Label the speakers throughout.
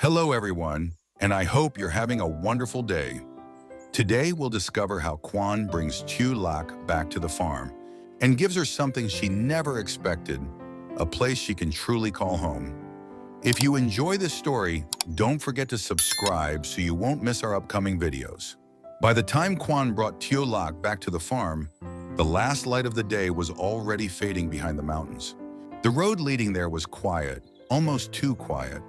Speaker 1: Hello everyone, and I hope you're having a wonderful day. Today we'll discover how Quan brings Tieu Lac back to the farm and gives her something she never expected, a place she can truly call home. If you enjoy this story, don't forget to subscribe so you won't miss our upcoming videos. By the time Quan brought Tieu Lac back to the farm, the last light of the day was already fading behind the mountains. The road leading there was quiet, almost too quiet.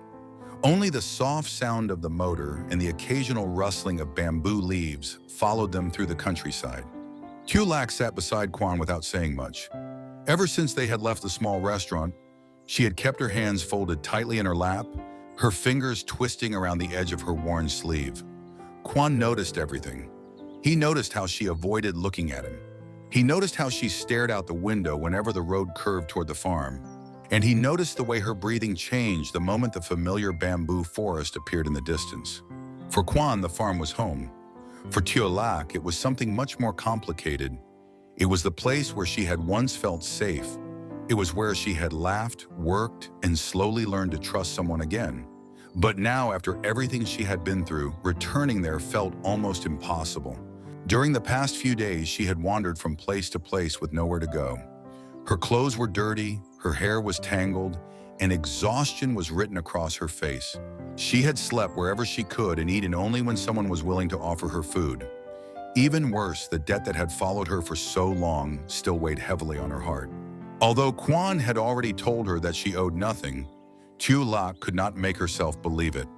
Speaker 1: Only the soft sound of the motor and the occasional rustling of bamboo leaves followed them through the countryside. Tieu Lac sat beside Quan without saying much. Ever since they had left the small restaurant, she had kept her hands folded tightly in her lap, her fingers twisting around the edge of her worn sleeve. Quan noticed everything. He noticed how she avoided looking at him. He noticed how she stared out the window whenever the road curved toward the farm. And he noticed the way her breathing changed the moment the familiar bamboo forest appeared in the distance. For Quan, the farm was home. For Tieu Lac, it was something much more complicated. It was the place where she had once felt safe. It was where she had laughed, worked, and slowly learned to trust someone again. But now, after everything she had been through, returning there felt almost impossible. During the past few days, she had wandered from place to place with nowhere to go. Her clothes were dirty, her hair was tangled, and exhaustion was written across her face. She had slept wherever she could and eaten only when someone was willing to offer her food. Even worse, the debt that had followed her for so long still weighed heavily on her heart. Although Quan had already told her that she owed nothing, Tieu Lac could not make herself believe it.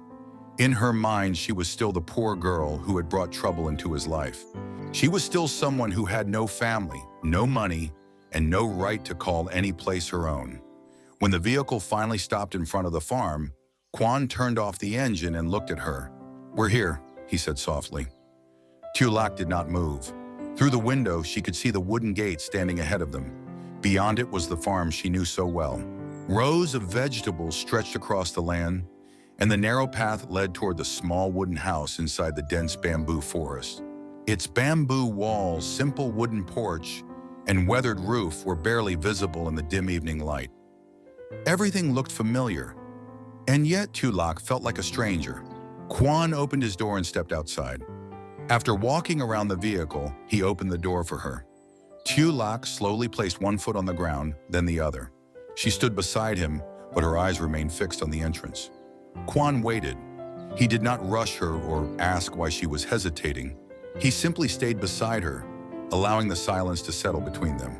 Speaker 1: In her mind, she was still the poor girl who had brought trouble into his life. She was still someone who had no family, no money, and no right to call any place her own. When the vehicle finally stopped in front of the farm, Quan turned off the engine and looked at her. "We're here," he said softly. Tieu Lac did not move. Through the window, she could see the wooden gate standing ahead of them. Beyond it was the farm she knew so well. Rows of vegetables stretched across the land, and the narrow path led toward the small wooden house inside the dense bamboo forest. Its bamboo walls, simple wooden porch, and weathered roof were barely visible in the dim evening light. Everything looked familiar, and yet Tieu Lac felt like a stranger. Quan opened his door and stepped outside. After walking around the vehicle, he opened the door for her. Tieu Lac slowly placed one foot on the ground, then the other. She stood beside him, but her eyes remained fixed on the entrance. Quan waited. He did not rush her or ask why she was hesitating. He simply stayed beside her, allowing the silence to settle between them.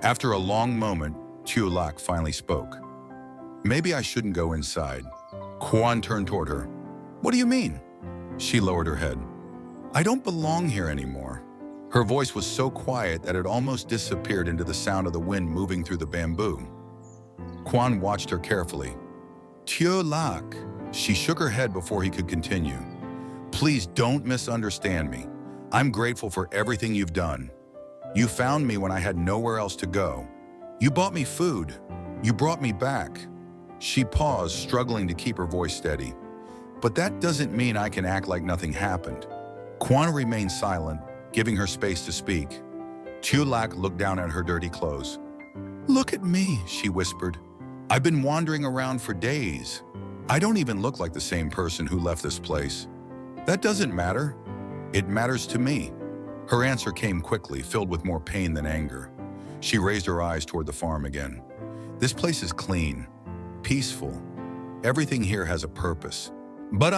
Speaker 1: After a long moment, Tieu Lac finally spoke. "Maybe I shouldn't go inside." Quan turned toward her. "What do you mean?" She lowered her head. "I don't belong here anymore." Her voice was so quiet that it almost disappeared into the sound of the wind moving through the bamboo. Quan watched her carefully. "Tieu Lac." She shook her head before he could continue. "Please don't misunderstand me. I'm grateful for everything you've done. You found me when I had nowhere else to go. You bought me food. You brought me back." She paused, struggling to keep her voice steady. "But that doesn't mean I can act like nothing happened." Quan remained silent, giving her space to speak. Tieu Lac looked down at her dirty clothes. "Look at me," she whispered. "I've been wandering around for days. I don't even look like the same person who left this place. That doesn't matter. It matters to me." Her answer came quickly, filled with more pain than anger. She raised her eyes toward the farm again. "This place is clean, peaceful. Everything here has a purpose. But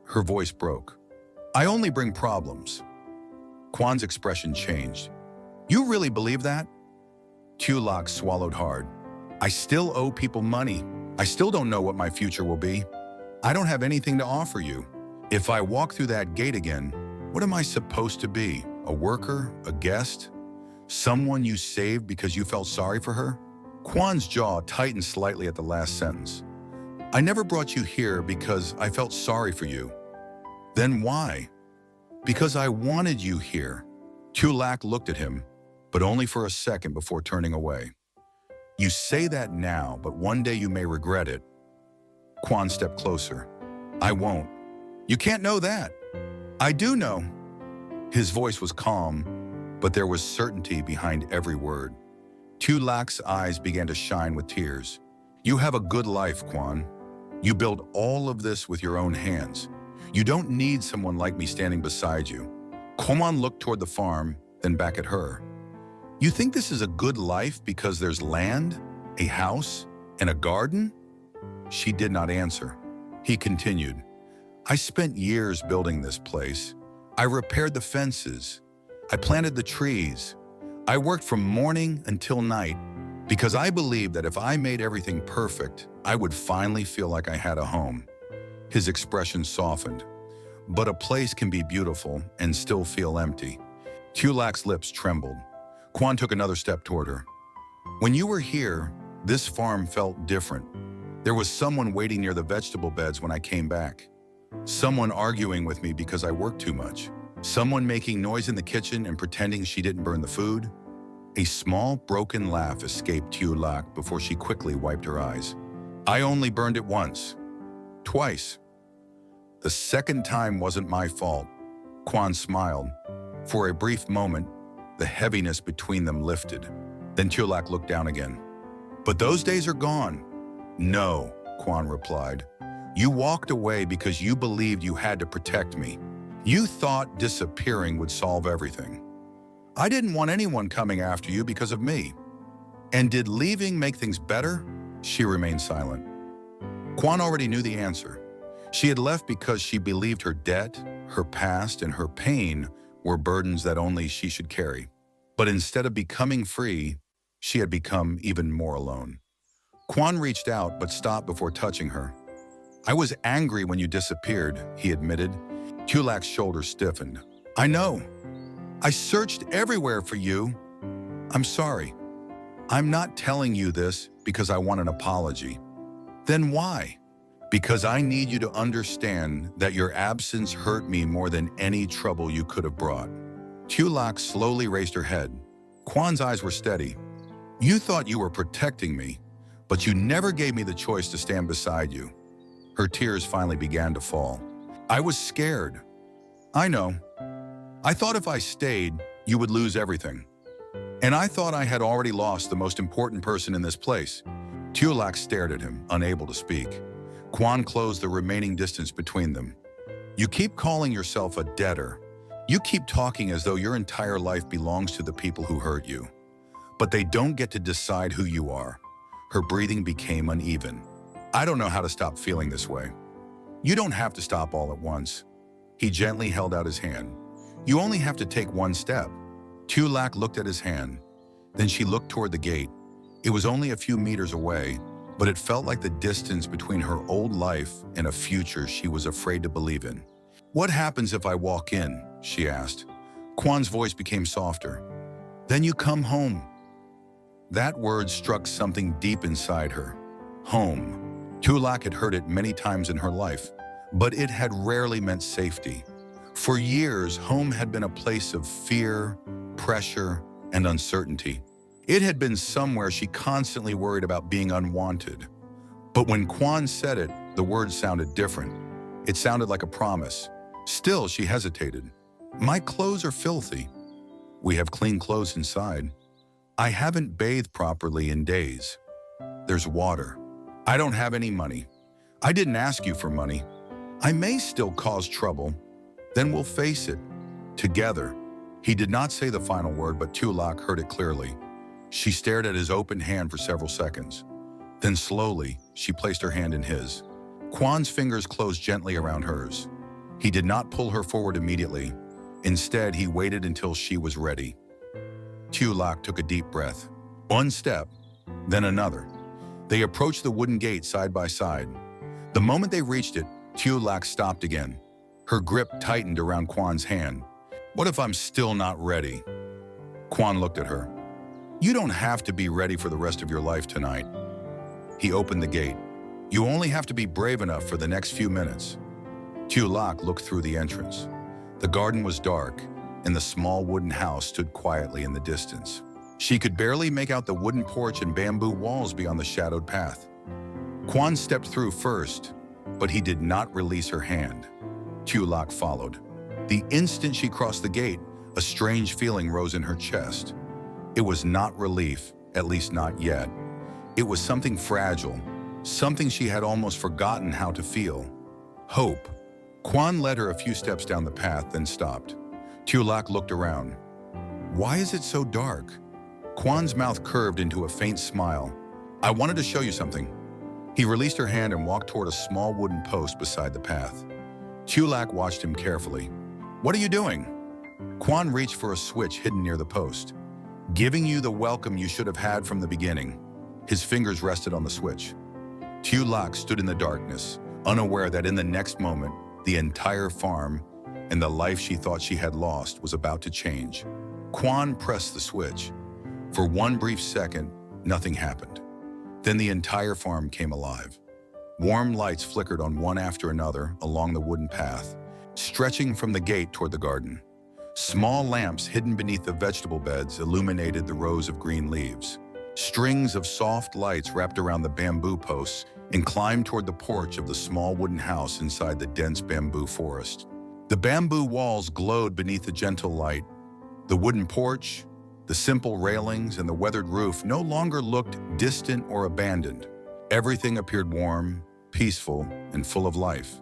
Speaker 1: Her voice broke. "I only bring problems." Quan's expression changed. "You really believe that?" Tieu Lac swallowed hard. "I still owe people money. I still don't know what my future will be. I don't have anything to offer you. If I walk through that gate again, what am I supposed to be? A worker? A guest? Someone you saved because you felt sorry for her?" Quan's jaw tightened slightly at the last sentence. "I never brought you here because I felt sorry for you." "Then why?" "Because I wanted you here." Tieu Lac looked at him, but only for a second before turning away. "You say that now, but one day you may regret it." Quan stepped closer. "I won't." "You can't know that." "I do know." His voice was calm, but there was certainty behind every word. Tieu Lac's eyes began to shine with tears. "You have a good life, Quan. You built all of this with your own hands. You don't need someone like me standing beside you. Quan looked toward the farm, then back at her. You think this is a good life because there's land, a house, and a garden? She did not answer. He continued, I spent years building this place. I repaired the fences. I planted the trees. I worked from morning until night because I believed that if I made everything perfect, I would finally feel like I had a home. His expression softened. But a place can be beautiful and still feel empty. Tieu Lac's lips trembled. Quan took another step toward her. When you were here, this farm felt different. There was someone waiting near the vegetable beds when I came back. Someone arguing with me because I worked too much. Someone making noise in the kitchen and pretending she didn't burn the food. A small, broken laugh escaped Tieu Lac before she quickly wiped her eyes. I only burned it once. Twice. The second time wasn't my fault. Quan smiled. For a brief moment, the heaviness between them lifted. Then Tieu Lac looked down again. But those days are gone. No, Quan replied. You walked away because you believed you had to protect me. You thought disappearing would solve everything. I didn't want anyone coming after you because of me. And did leaving make things better? She remained silent. Quan already knew the answer. She had left because she believed her debt, her past, and her pain were burdens that only she should carry. But instead of becoming free, she had become even more alone. Quan reached out but stopped before touching her. I was angry when you disappeared, he admitted. Tieu Lac's shoulders stiffened. I know. I searched everywhere for you. I'm sorry. I'm not telling you this because I want an apology. Then why? Because I need you to understand that your absence hurt me more than any trouble you could have brought. Tieu Lac slowly raised her head. Quan's eyes were steady. You thought you were protecting me, but you never gave me the choice to stand beside you. Her tears finally began to fall. I was scared. I know. I thought if I stayed, you would lose everything. And I thought I had already lost the most important person in this place. Tieu Lac stared at him, unable to speak. Quan closed the remaining distance between them. You keep calling yourself a debtor. You keep talking as though your entire life belongs to the people who hurt you. But they don't get to decide who you are. Her breathing became uneven. I don't know how to stop feeling this way. You don't have to stop all at once. He gently held out his hand. You only have to take one step. Tieu Lac looked at his hand. Then she looked toward the gate. It was only a few meters away, but it felt like the distance between her old life and a future she was afraid to believe in. What happens if I walk in? She asked. Quan's voice became softer. Then you come home. That word struck something deep inside her. Home. Tieu Lac had heard it many times in her life, but it had rarely meant safety. For years, home had been a place of fear, pressure, and uncertainty. It had been somewhere she constantly worried about being unwanted. But when Quan said it, the words sounded different. It sounded like a promise. Still, she hesitated. My clothes are filthy. We have clean clothes inside. I haven't bathed properly in days. There's water. I don't have any money. I didn't ask you for money. I may still cause trouble. Then we'll face it. Together. He did not say the final word, but Tieu Lac heard it clearly. She stared at his open hand for several seconds. Then slowly, she placed her hand in his. Quan's fingers closed gently around hers. He did not pull her forward immediately. Instead, he waited until she was ready. Tieu Lac took a deep breath. One step, then another. They approached the wooden gate side by side. The moment they reached it, Tieu Lac stopped again. Her grip tightened around Quan's hand. What if I'm still not ready? Quan looked at her. You don't have to be ready for the rest of your life tonight. He opened the gate. You only have to be brave enough for the next few minutes. Tieu Lac looked through the entrance. The garden was dark, and the small wooden house stood quietly in the distance. She could barely make out the wooden porch and bamboo walls beyond the shadowed path. Quan stepped through first, but he did not release her hand. Tieu Lac followed. The instant she crossed the gate, a strange feeling rose in her chest. It was not relief, at least not yet. It was something fragile, something she had almost forgotten how to feel. Hope. Quan led her a few steps down the path, then stopped. Tieu Lac looked around. Why is it so dark? Quan's mouth curved into a faint smile. I wanted to show you something. He released her hand and walked toward a small wooden post beside the path. Tieu Lac watched him carefully. What are you doing? Quan reached for a switch hidden near the post. Giving you the welcome you should have had from the beginning. His fingers rested on the switch. Tieu Lac stood in the darkness, unaware that in the next moment, the entire farm and the life she thought she had lost was about to change. Quan pressed the switch. For one brief second, nothing happened. Then the entire farm came alive. Warm lights flickered on one after another along the wooden path, stretching from the gate toward the garden. Small lamps hidden beneath the vegetable beds illuminated the rows of green leaves. Strings of soft lights wrapped around the bamboo posts and climbed toward the porch of the small wooden house inside the dense bamboo forest. The bamboo walls glowed beneath the gentle light. The wooden porch, the simple railings, and the weathered roof no longer looked distant or abandoned. Everything appeared warm, peaceful, and full of life.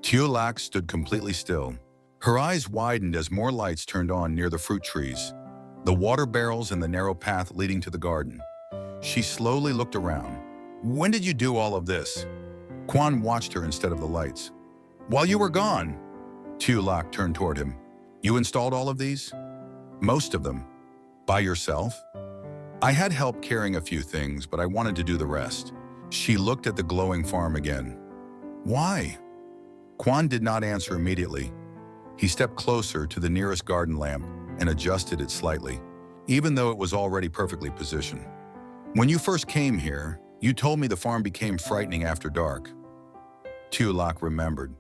Speaker 1: Tieu Lac stood completely still. Her eyes widened as more lights turned on near the fruit trees, the water barrels, and the narrow path leading to the garden. She slowly looked around. When did you do all of this? Quan watched her instead of the lights. While you were gone. Tieu Lac turned toward him. You installed all of these? Most of them. By yourself? I had help carrying a few things, but I wanted to do the rest. She looked at the glowing farm again. Why? Quan did not answer immediately. He stepped closer to the nearest garden lamp and adjusted it slightly, even though it was already perfectly positioned. When you first came here, you told me the farm became frightening after dark. Tieu Lac remembered.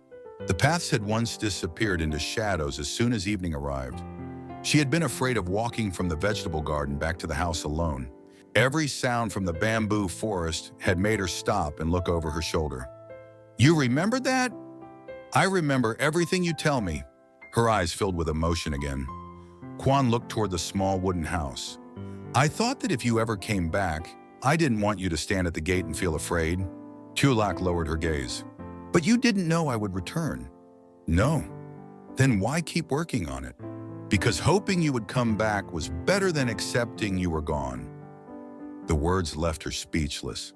Speaker 1: The paths had once disappeared into shadows as soon as evening arrived. She had been afraid of walking from the vegetable garden back to the house alone. Every sound from the bamboo forest had made her stop and look over her shoulder. You remembered that? I remember everything you tell me. Her eyes filled with emotion again. Quan looked toward the small wooden house. I thought that if you ever came back, I didn't want you to stand at the gate and feel afraid. Tieu Lac lowered her gaze. But you didn't know I would return. No. Then why keep working on it? Because hoping you would come back was better than accepting you were gone. The words left her speechless.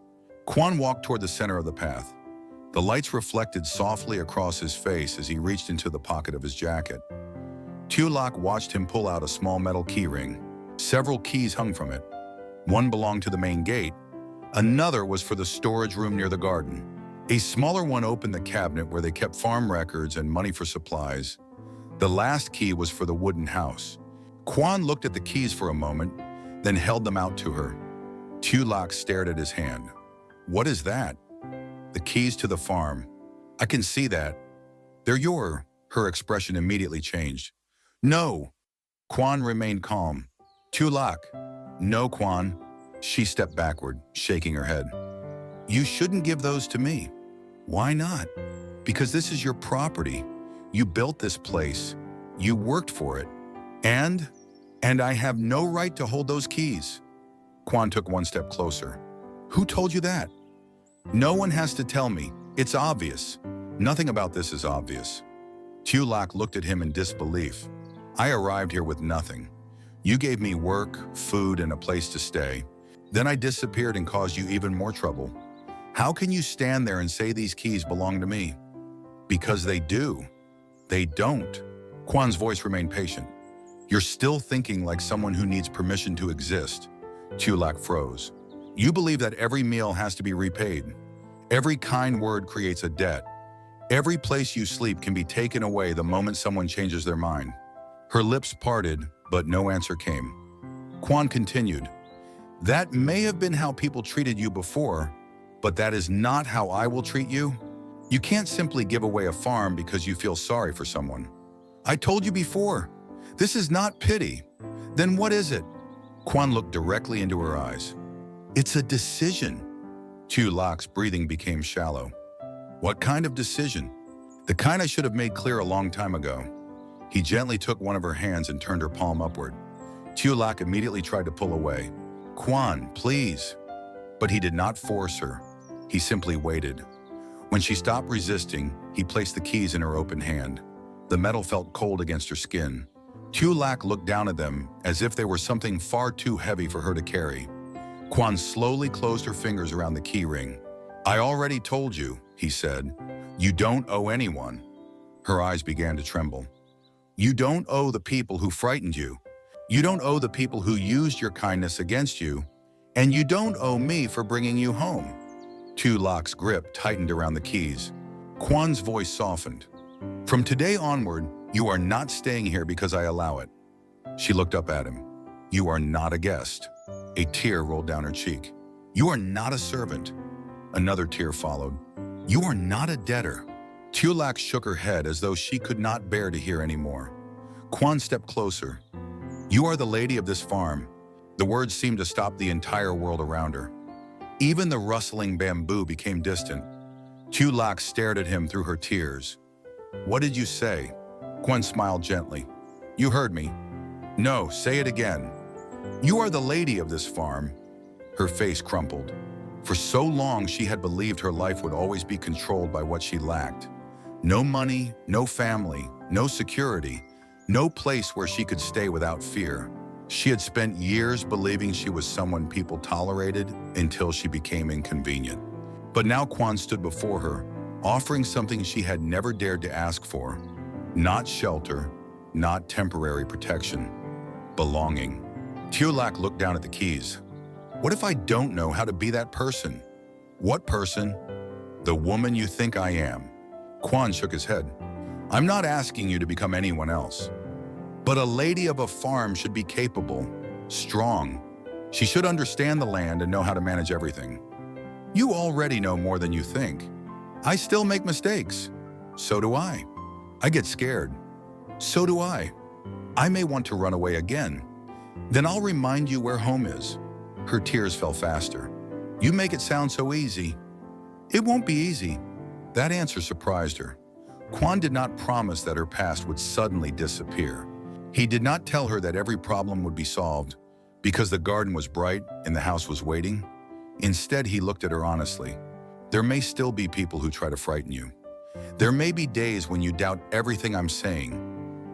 Speaker 1: Quan walked toward the center of the path. The lights reflected softly across his face as he reached into the pocket of his jacket. Tieu Lac watched him pull out a small metal key ring. Several keys hung from it. One belonged to the main gate. Another was for the storage room near the garden. A smaller one opened the cabinet where they kept farm records and money for supplies. The last key was for the wooden house. Quan looked at the keys for a moment, then held them out to her. Tieu Lac stared at his hand. What is that? The keys to the farm. I can see that. They're your. Her expression immediately changed. No. Quan remained calm. Tieu Lac. No, Quan. She stepped backward, shaking her head. You shouldn't give those to me. Why not? Because this is your property. You built this place. You worked for it. And I have no right to hold those keys. Quan took one step closer. Who told you that? No one has to tell me. It's obvious. Nothing about this is obvious. Tieu Lac looked at him in disbelief. I arrived here with nothing. You gave me work, food, and a place to stay. Then I disappeared and caused you even more trouble. How can you stand there and say these keys belong to me? Because they do. They don't. Quan's voice remained patient. You're still thinking like someone who needs permission to exist. Tieu Lac froze. You believe that every meal has to be repaid. Every kind word creates a debt. Every place you sleep can be taken away the moment someone changes their mind. Her lips parted, but no answer came. Quan continued. That may have been how people treated you before, but that is not how I will treat you. You can't simply give away a farm because you feel sorry for someone. I told you before, this is not pity. Then what is it? Quan looked directly into her eyes. It's a decision. Tieu Lac's breathing became shallow. What kind of decision? The kind I should have made clear a long time ago. He gently took one of her hands and turned her palm upward. Tieu Lac immediately tried to pull away. Quan, please. But he did not force her. He simply waited. When she stopped resisting, he placed the keys in her open hand. The metal felt cold against her skin. Tieu Lac looked down at them as if they were something far too heavy for her to carry. Quan slowly closed her fingers around the key ring. "I already told you," he said. "You don't owe anyone." Her eyes began to tremble. "You don't owe the people who frightened you. You don't owe the people who used your kindness against you. And you don't owe me for bringing you home." Tieu Lac's grip tightened around the keys. Quan's voice softened. "From today onward, you are not staying here because I allow it." She looked up at him. "You are not a guest." A tear rolled down her cheek. "You are not a servant." Another tear followed. "You are not a debtor." Tieu Lac shook her head as though she could not bear to hear anymore. Quan stepped closer. "You are the lady of this farm." The words seemed to stop the entire world around her. Even the rustling bamboo became distant. Tieu Lac stared at him through her tears. "What did you say?" Quan smiled gently. "You heard me." "No, say it again." "You are the lady of this farm." Her face crumpled. For so long she had believed her life would always be controlled by what she lacked. No money, no family, no security, no place where she could stay without fear. She had spent years believing she was someone people tolerated until she became inconvenient. But now Quan stood before her, offering something she had never dared to ask for. Not shelter, not temporary protection. Belonging. Tieu Lac looked down at the keys. "What if I don't know how to be that person?" "What person?" "The woman you think I am." Quan shook his head. "I'm not asking you to become anyone else. But a lady of a farm should be capable, strong. She should understand the land and know how to manage everything. You already know more than you think. I still make mistakes. So do I. I get scared. So do I. I may want to run away again. Then I'll remind you where home is." Her tears fell faster. "You make it sound so easy." "It won't be easy." That answer surprised her. Quan did not promise that her past would suddenly disappear. He did not tell her that every problem would be solved because the garden was bright and the house was waiting. Instead, he looked at her honestly. "There may still be people who try to frighten you. There may be days when you doubt everything I'm saying.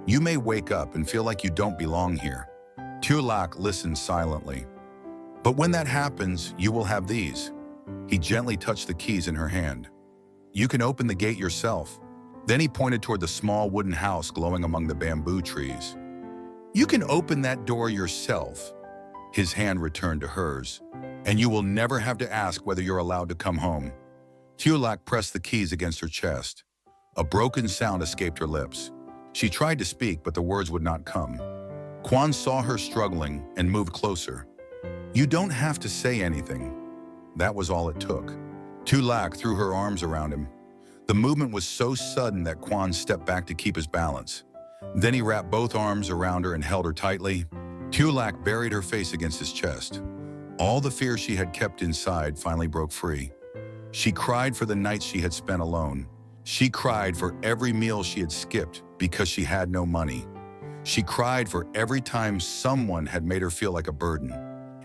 Speaker 1: You may wake up and feel like you don't belong here." Tieu Lac listened silently. "But when that happens, you will have these." He gently touched the keys in her hand. "You can open the gate yourself." Then he pointed toward the small wooden house glowing among the bamboo trees. "You can open that door yourself." His hand returned to hers. "And you will never have to ask whether you're allowed to come home." Tieu Lac pressed the keys against her chest. A broken sound escaped her lips. She tried to speak, but the words would not come. Quan saw her struggling and moved closer. "You don't have to say anything." That was all it took. Tieu Lac threw her arms around him. The movement was so sudden that Quan stepped back to keep his balance. Then he wrapped both arms around her and held her tightly. Tieu Lac buried her face against his chest. All the fear she had kept inside finally broke free. She cried for the nights she had spent alone. She cried for every meal she had skipped because she had no money. She cried for every time someone had made her feel like a burden.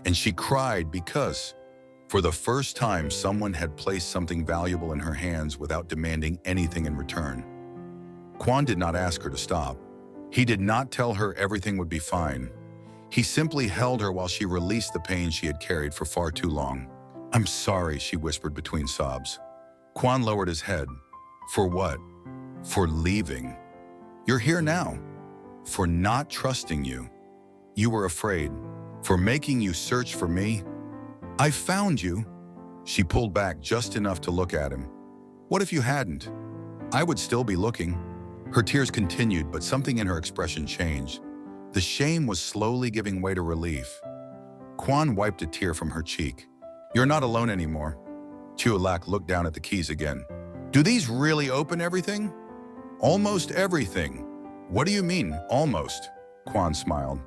Speaker 1: And she cried because, for the first time, someone had placed something valuable in her hands without demanding anything in return. Quan did not ask her to stop. He did not tell her everything would be fine. He simply held her while she released the pain she had carried for far too long. "I'm sorry," she whispered between sobs. Quan lowered his head. "For what?" "For leaving. You're here now. For not trusting you. You were afraid. For making you search for me. I found you." She pulled back just enough to look at him. "What if you hadn't? I would still be looking." Her tears continued, but something in her expression changed. The shame was slowly giving way to relief. Quan wiped a tear from her cheek. "You're not alone anymore." Tieu Lac looked down at the keys again. "Do these really open everything?" "Almost everything." "What do you mean, almost?" Quan smiled.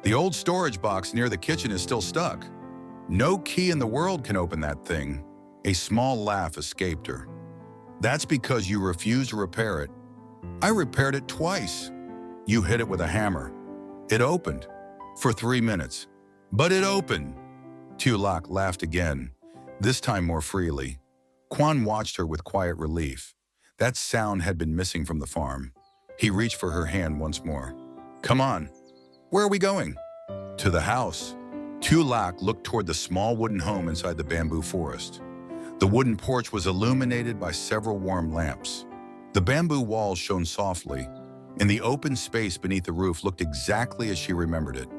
Speaker 1: "The old storage box near the kitchen is still stuck. No key in the world can open that thing." A small laugh escaped her. "That's because you refused to repair it." "I repaired it twice." "You hit it with a hammer." "It opened." "For 3 minutes." "But it opened." Tieu Lac laughed again, this time more freely. Quan watched her with quiet relief. That sound had been missing from the farm. He reached for her hand once more. Come on. Where are we going? To the house. Tieu Lac looked toward the small wooden home inside the bamboo forest. The wooden porch was illuminated by several warm lamps. The bamboo walls shone softly, and the open space beneath the roof looked exactly as she remembered it.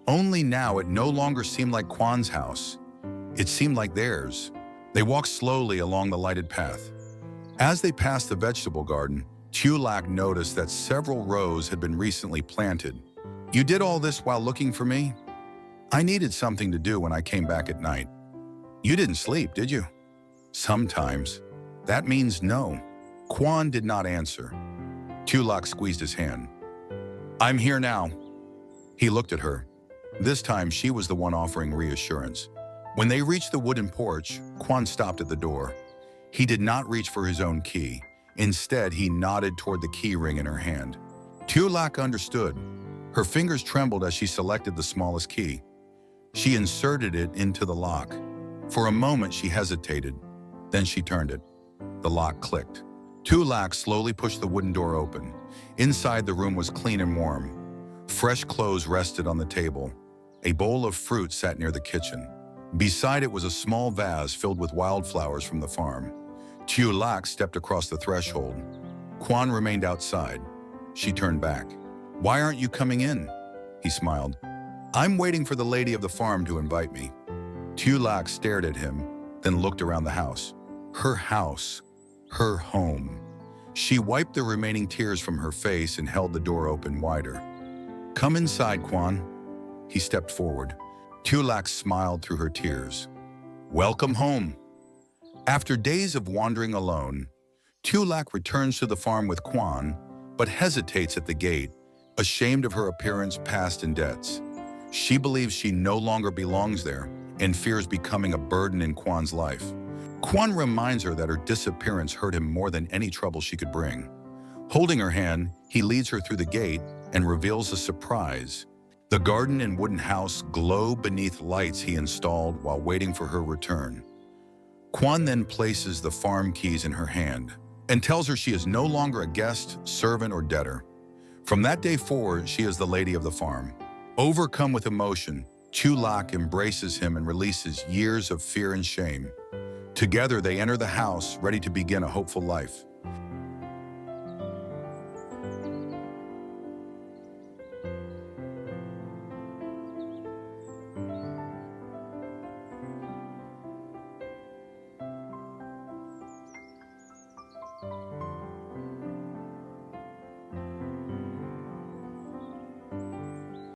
Speaker 1: Only now it no longer seemed like Quan's house. It seemed like theirs. They walked slowly along the lighted path. As they passed the vegetable garden, Tieu Lac noticed that several rows had been recently planted. You did all this while looking for me? I needed something to do when I came back at night. You didn't sleep, did you? Sometimes. That means no. Quan did not answer. Tieu Lac squeezed his hand. I'm here now. He looked at her. This time she was the one offering reassurance. When they reached the wooden porch, Quan stopped at the door. He did not reach for his own key. Instead, he nodded toward the key ring in her hand. Tieu Lac understood. Her fingers trembled as she selected the smallest key. She inserted it into the lock. For a moment, she hesitated. Then she turned it. The lock clicked. Tieu Lac slowly pushed the wooden door open. Inside, the room was clean and warm. Fresh clothes rested on the table. A bowl of fruit sat near the kitchen. Beside it was a small vase filled with wildflowers from the farm. Tieu Lac stepped across the threshold. Quan remained outside. She turned back. Why aren't you coming in? He smiled. I'm waiting for the lady of the farm to invite me. Tieu Lac stared at him, then looked around the house. Her house. Her home. She wiped the remaining tears from her face and held the door open wider. Come inside, Quan. He stepped forward. Tieu Lac smiled through her tears. Welcome home. After days of wandering alone, Tieu Lac returns to the farm with Quan, but hesitates at the gate, ashamed of her appearance, past, and debts. She believes she no longer belongs there and fears becoming a burden in Quan's life. Quan reminds her that her disappearance hurt him more than any trouble she could bring. Holding her hand, he leads her through the gate and reveals a surprise. The garden and wooden house glow beneath lights he installed while waiting for her return. Quan then places the farm keys in her hand and tells her she is no longer a guest, servant, or debtor. From that day forward, she is the lady of the farm. Overcome with emotion, Tieu Lac embraces him and releases years of fear and shame. Together, they enter the house, ready to begin a hopeful life.